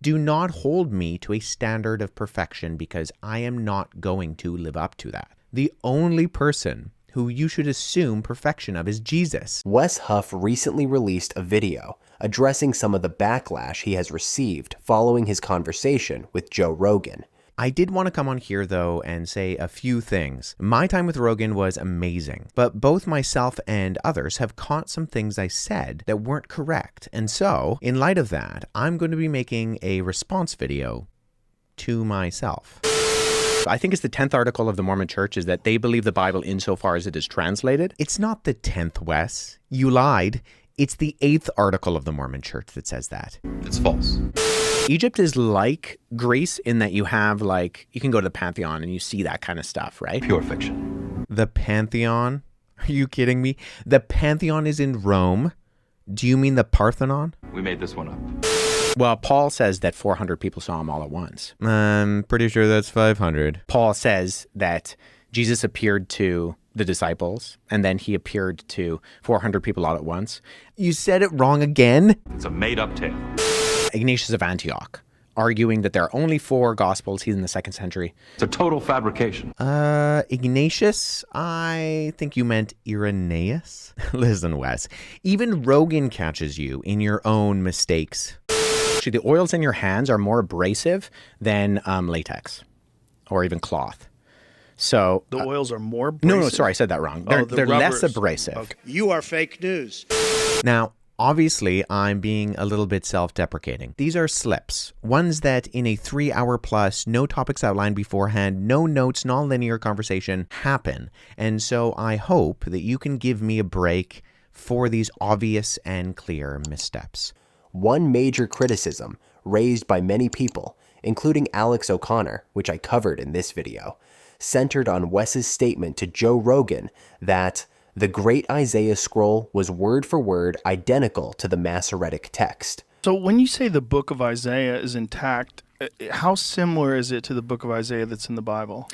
Do not hold me to a standard of perfection because I am not going to live up to that. The only person who you should assume perfection of is Jesus. Wes Huff recently released a video addressing some of the backlash he has received following his conversation with Joe Rogan. I did want to come on here, though, and say a few things. My time with Rogan was amazing, but both myself and others have caught some things I said that weren't correct. And so, in light of that, I'm going to be making a response video to myself. I think it's the 10th article of the Mormon Church is that they believe the Bible insofar as it is translated. It's not the 10th, Wes. You lied. It's the 8th article of the Mormon Church that says that. It's false. Egypt is like Greece in that you have you can go to the Pantheon and you see that kind of stuff, right? Pure fiction. The Pantheon? Are you kidding me? The Pantheon is in Rome. Do you mean the Parthenon? We made this one up. Well, Paul says that 400 people saw him all at once. I'm pretty sure that's 500. Paul says that Jesus appeared to the disciples, and then he appeared to 400 people all at once. You said it wrong again? It's a made-up tale. Ignatius of Antioch, arguing that there are only 4 Gospels. He's in the 2nd century. It's a total fabrication. Ignatius? I think you meant Irenaeus. Listen, Wes, even Rogan catches you in your own mistakes. Actually, the oils in your hands are more abrasive than latex or even cloth. So the oils are more abrasive? No, sorry, I said that wrong. They're less abrasive. Okay. You are fake news. Now, obviously, I'm being a little bit self-deprecating. These are slips, ones that in a 3-hour plus, no topics outlined beforehand, no notes, non-linear conversation happen. And so I hope that you can give me a break for these obvious and clear missteps. One major criticism raised by many people, including Alex O'Connor, which I covered in this video, centered on Wes's statement to Joe Rogan that the Great Isaiah Scroll was word for word identical to the Masoretic text. So when you say the book of Isaiah is intact, how similar is it to the book of Isaiah that's in the Bible?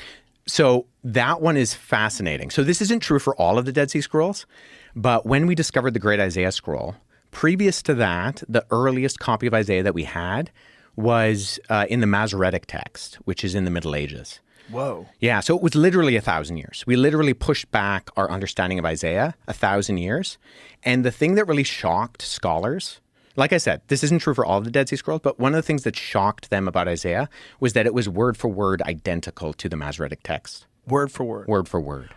So that one is fascinating. So this isn't true for all of the Dead Sea Scrolls, but when we discovered the Great Isaiah Scroll, previous to that, the earliest copy of Isaiah that we had was in the Masoretic text, which is in the Middle Ages. Whoa. Yeah, so it was literally 1,000 years. We literally pushed back our understanding of Isaiah 1,000 years. And the thing that really shocked scholars, like I said, this isn't true for all of the Dead Sea Scrolls, but one of the things that shocked them about Isaiah was that it was word for word identical to the Masoretic text. Word for word. Word for word.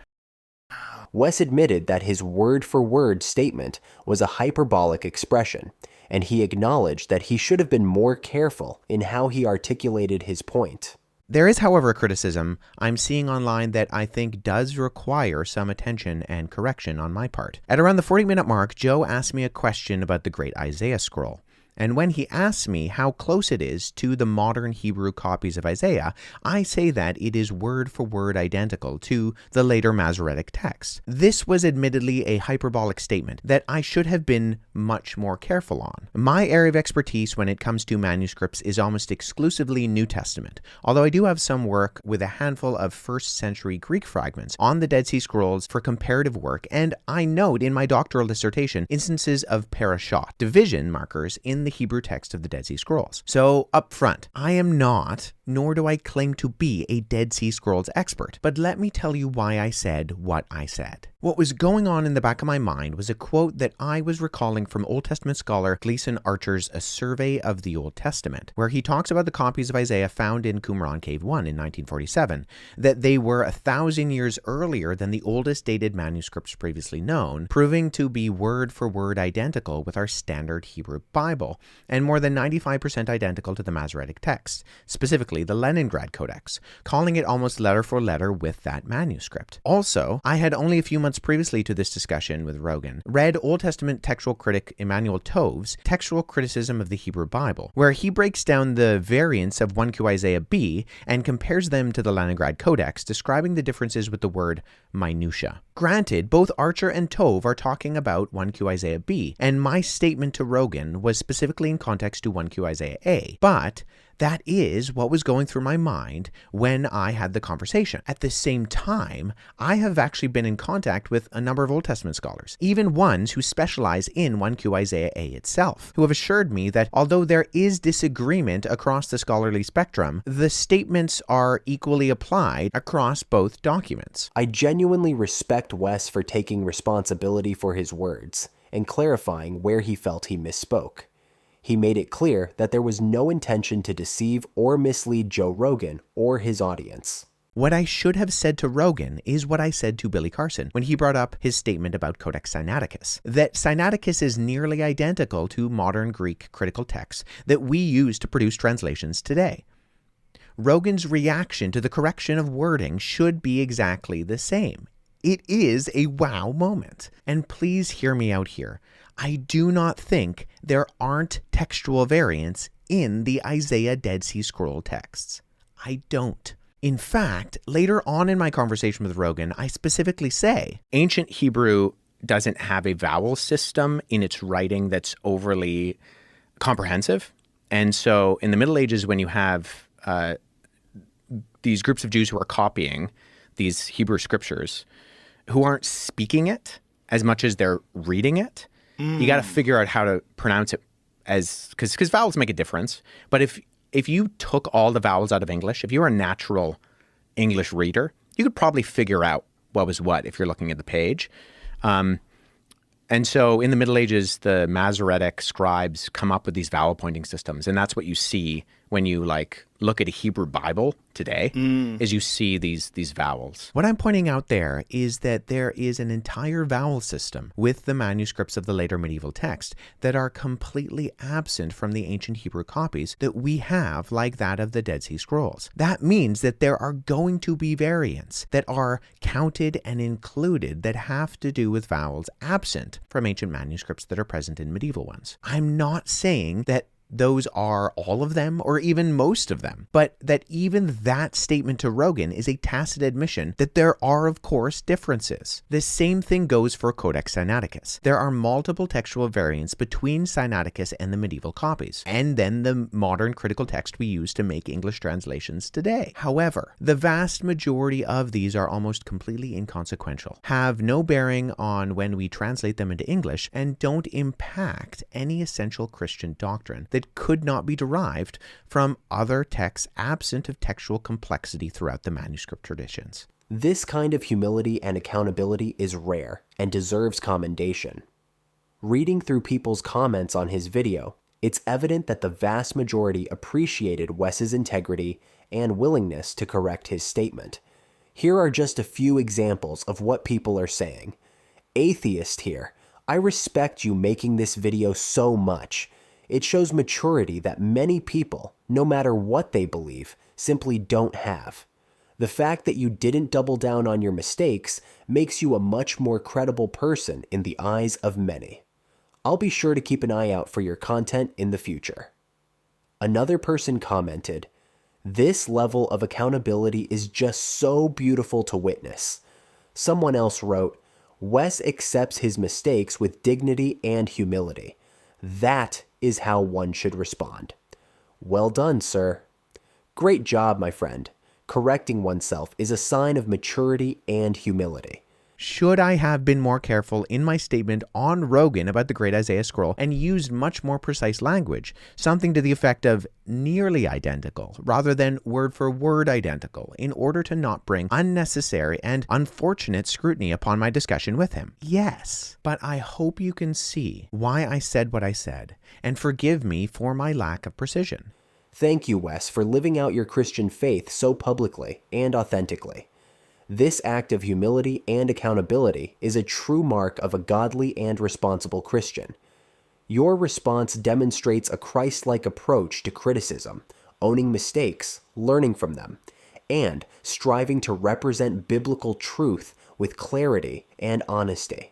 Wes admitted that his word-for-word statement was a hyperbolic expression, and he acknowledged that he should have been more careful in how he articulated his point. There is, however, a criticism I'm seeing online that I think does require some attention and correction on my part. At around the 40-minute mark, Joe asked me a question about the Great Isaiah Scroll. And when he asks me how close it is to the modern Hebrew copies of Isaiah, I say that it is word for word identical to the later Masoretic text. This was admittedly a hyperbolic statement that I should have been much more careful on. My area of expertise when it comes to manuscripts is almost exclusively New Testament, although I do have some work with a handful of 1st century Greek fragments on the Dead Sea Scrolls for comparative work, and I note in my doctoral dissertation instances of parashot, division markers in the Hebrew text of the Dead Sea Scrolls. So, up front, I am not, nor do I claim to be, a Dead Sea Scrolls expert, but let me tell you why I said what I said. What was going on in the back of my mind was a quote that I was recalling from Old Testament scholar Gleason Archer's A Survey of the Old Testament, where he talks about the copies of Isaiah found in Qumran Cave 1 in 1947, that they were 1,000 years earlier than the oldest dated manuscripts previously known, proving to be word for word identical with our standard Hebrew Bible, and more than 95% identical to the Masoretic text, specifically the Leningrad Codex, calling it almost letter for letter with that manuscript. Also, I had only a few months previously to this discussion with Rogan, read Old Testament textual critic Emmanuel Tove's Textual Criticism of the Hebrew Bible, where he breaks down the variants of 1Q Isaiah B and compares them to the Leningrad Codex, describing the differences with the word minutia. Granted, both Archer and Tove are talking about 1Q Isaiah B, and my statement to Rogan was specifically in context to 1Q Isaiah A, but That is what was going through my mind when I had the conversation. At the same time, I have actually been in contact with a number of Old Testament scholars, even ones who specialize in 1Q Isaiah A itself, who have assured me that although there is disagreement across the scholarly spectrum, the statements are equally applied across both documents. I genuinely respect Wes for taking responsibility for his words and clarifying where he felt he misspoke. He made it clear that there was no intention to deceive or mislead Joe Rogan or his audience. What I should have said to Rogan is what I said to Billy Carson when he brought up his statement about Codex Sinaiticus, that Sinaiticus is nearly identical to modern Greek critical texts that we use to produce translations today. Rogan's reaction to the correction of wording should be exactly the same. It is a wow moment. And please hear me out here. I do not think there aren't textual variants in the Isaiah Dead Sea Scroll texts. I don't. In fact, later on in my conversation with Rogan, I specifically say, ancient Hebrew doesn't have a vowel system in its writing that's overly comprehensive. And so in the Middle Ages, when you have these groups of Jews who are copying these Hebrew scriptures, who aren't speaking it as much as they're reading it, you got to figure out how to pronounce it as, because vowels make a difference. But if you took all the vowels out of English, if you were a natural English reader, you could probably figure out what was what if you're looking at the page. And so in the Middle Ages, the Masoretic scribes come up with these vowel pointing systems. And that's what you see when you look at a Hebrew Bible today, is you see these vowels. What I'm pointing out there is that there is an entire vowel system with the manuscripts of the later medieval text that are completely absent from the ancient Hebrew copies that we have, like that of the Dead Sea Scrolls. That means that there are going to be variants that are counted and included that have to do with vowels absent from ancient manuscripts that are present in medieval ones. I'm not saying that those are all of them or even most of them, but that even that statement to Rogan is a tacit admission that there are, of course, differences. The same thing goes for Codex Sinaiticus. There are multiple textual variants between Sinaiticus and the medieval copies, and then the modern critical text we use to make English translations today. However, the vast majority of these are almost completely inconsequential, have no bearing on when we translate them into English, and don't impact any essential Christian doctrine that could not be derived from other texts absent of textual complexity throughout the manuscript traditions. This kind of humility and accountability is rare and deserves commendation. Reading through people's comments on his video, it's evident that the vast majority appreciated Wes's integrity and willingness to correct his statement. Here are just a few examples of what people are saying. Atheist here, I respect you making this video so much. It shows maturity that many people, no matter what they believe, simply don't have. The fact that you didn't double down on your mistakes makes you a much more credible person in the eyes of many. I'll be sure to keep an eye out for your content in the future. Another person commented, "This level of accountability is just so beautiful to witness." Someone else wrote, "Wes accepts his mistakes with dignity and humility. That is how one should respond." Well done, sir. Great job, my friend. Correcting oneself is a sign of maturity and humility. Should I have been more careful in my statement on Rogan about the Great Isaiah Scroll and used much more precise language, something to the effect of nearly identical rather than word for word identical, in order to not bring unnecessary and unfortunate scrutiny upon my discussion with him? Yes, but I hope you can see why I said what I said, and forgive me for my lack of precision. Thank you, Wes, for living out your Christian faith so publicly and authentically. This act of humility and accountability is a true mark of a godly and responsible Christian. Your response demonstrates a Christ-like approach to criticism, owning mistakes, learning from them, and striving to represent biblical truth with clarity and honesty.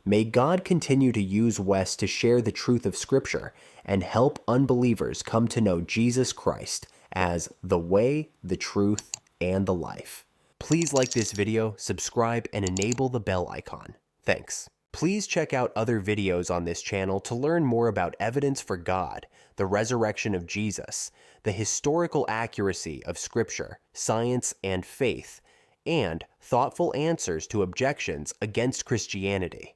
May God continue to use Wes to share the truth of Scripture and help unbelievers come to know Jesus Christ as the way, the truth, and the life. Please like this video, subscribe, and enable the bell icon. Thanks. Please check out other videos on this channel to learn more about evidence for God, the resurrection of Jesus, the historical accuracy of Scripture, science, and faith, and thoughtful answers to objections against Christianity.